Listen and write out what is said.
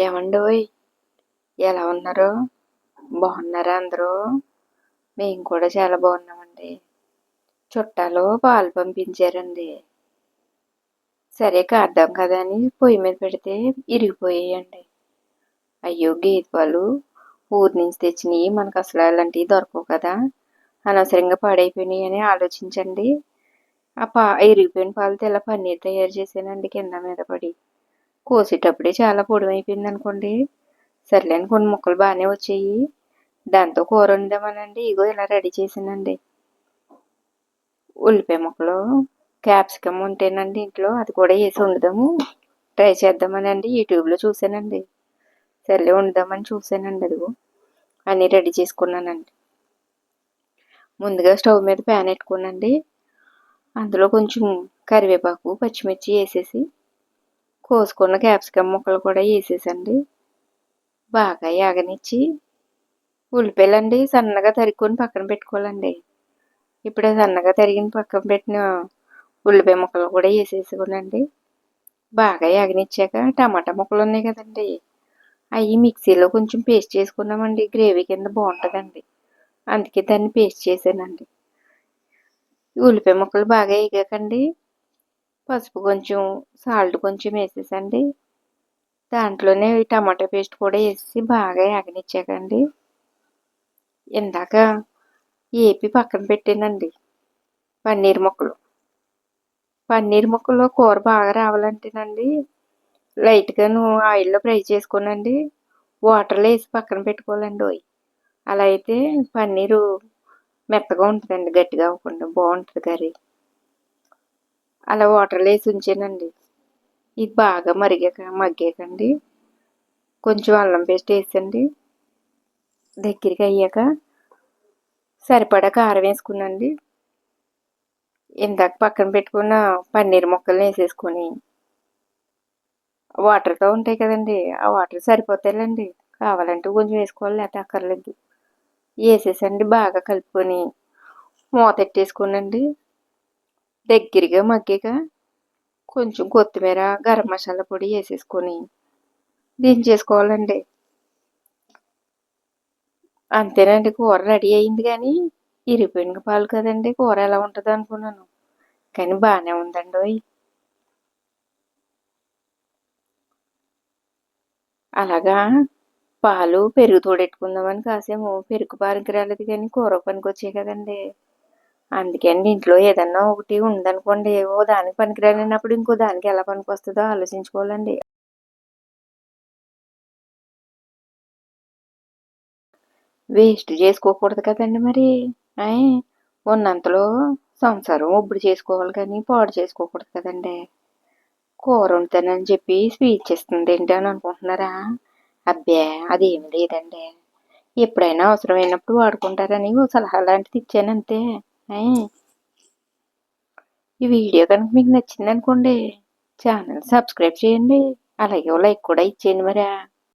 ఏమండోయ్! ఎలా ఉన్నారు? బాగున్నారా అందరూ? మేము కూడా చాలా బాగున్నామండి. చుట్టాలు పాలు పంపించారండి. సరే కాద్దాం కదా అని పొయ్యి మీద పెడితే ఇరిగిపోయాయండి. అయ్యో, గేదె పాలు ఊరి నుంచి తెచ్చినవి మనకు అసలు అలాంటివి దొరకవు కదా, అనవసరంగా పాడైపోయినాయి అని ఆలోచించండి. ఇరిగిపోయిన పాలతో ఇలా పన్నీర్ తయారు చేశానండి. కింద మీద పడి కోసేటప్పుడే చాలా పొడవైపోయింది అనుకోండి. సర్లేని కొన్ని ముక్కలు బాగానే వచ్చాయి. దాంతో కూర వండామనండి. ఇగో ఇలా రెడీ చేసానండి. ఉల్లిపాయ ముక్కలు, క్యాప్సికమ్ ఉంటేనండి ఇంట్లో, అది కూడా వేసి వండుదాము, ట్రై చేద్దామనండి యూట్యూబ్లో చూసానండి. సర్లే వండుదామని చూసానండి. అదిగో అన్నీ రెడీ చేసుకున్నానండి. ముందుగా స్టవ్ మీద ప్యాన్ పెట్టుకున్నానండి. అందులో కొంచెం కరివేపాకు, పచ్చిమిర్చి వేసేసి కోసుకున్న క్యాప్సికమ్ ముక్కలు కూడా వేసేసండి బాగా యాగనిచ్చి, ఉల్లిపాయలండి సన్నగా తరుక్కొని పక్కన పెట్టుకోవాలండి. ఇప్పుడు సన్నగా తరిగిన పక్కన పెట్టిన ఉల్లిపాయ ముక్కలు కూడా వేసేసుకోనండి. బాగా యాగనిచ్చాక టమాటా ముక్కలు ఉన్నాయి కదండి, అవి మిక్సీలో కొంచెం పేస్ట్ చేసుకున్నామండి. గ్రేవీ కింద బాగుంటుందండి, అందుకే దాన్ని పేస్ట్ చేసానండి. ఉల్లిపాయ ముక్కలు బాగా వేగాకండి పసుపు కొంచెం, సాల్ట్ కొంచెం వేసేసండి దాంట్లోనే టమాటా పేస్ట్ కూడా వేసి బాగా యాగనిచ్చాకండి ఇందాక ఏపి పక్కన పెట్టానండి పన్నీర్ ముక్కలు కూర బాగా రావాలంటేనండి లైట్గాను ఆయిల్లో ఫ్రై చేసుకోనండి వాటర్లో వేసి పక్కన పెట్టుకోవాలండి. అలా అయితే పన్నీరు మెత్తగా ఉంటుందండి, గట్టిగా అవ్వకుండా బాగుంటుంది కర్రీ. అలా వాటర్లో వేసి ఉంచానండి. ఇది బాగా మగ్గాకండి కొంచెం అల్లం పేస్ట్ వేసండి. దగ్గరికి అయ్యాక సరిపడా కారం వేసుకునండి. ఇందాక పక్కన పెట్టుకున్న పన్నీర్ ముక్కల్ని వేసేసుకొని, వాటర్తో ఉంటాయి కదండి, ఆ వాటర్ సరిపోతాయిలండి, కావాలంటే కొంచెం వేసుకోవాలి, లేకపోతే అక్కర్లేదు. వేసేసండి బాగా కలుపుకొని మూత పెట్టేసుకోనండి. దగ్గరగా మగ్గాక కొంచెం కొత్తిమీర, గరం మసాలా పొడి వేసేసుకొని దించేసుకోవాలండి. అంతేనండి, కూర రెడీ అయింది. కానీ ఇరిగిపోయిన పాలు కదండి, కూర ఎలా ఉంటుంది అనుకున్నాను, కానీ బాగానే ఉందండి. అలాగా పాలు పెరుగు తోడెట్టుకుందామని కాసేమో పెరుగు పానికి రాలేదు, కానీ కూర పనికి వచ్చాయి కదండి. అందుకని ఇంట్లో ఏదన్నా ఒకటి ఉందనుకోండి, ఓ దానికి పనికిరానప్పుడు ఇంకో దానికి ఎలా పనికి వస్తుందో ఆలోచించుకోవాలండి. వేస్ట్ చేసుకోకూడదు కదండి మరి. ఉన్నంతలో సంసారం ఒప్పుడు చేసుకోవాలి, కానీ పాడు చేసుకోకూడదు కదండి. కూర వండుతానని చెప్పి స్పీచ్ ఇస్తుంది ఏంటి అని అనుకుంటున్నారా? అబ్బే, అదేమి లేదండి. ఎప్పుడైనా అవసరమైనప్పుడు వాడుకుంటారని ఓ సలహా లాంటిది ఇచ్చానంతే. ఈ వీడియో కనుక మీకు నచ్చింది అనుకోండి, ఛానల్ సబ్స్క్రైబ్ చేయండి, అలాగే ఓ లైక్ కూడా ఇచ్చేయండి మరా.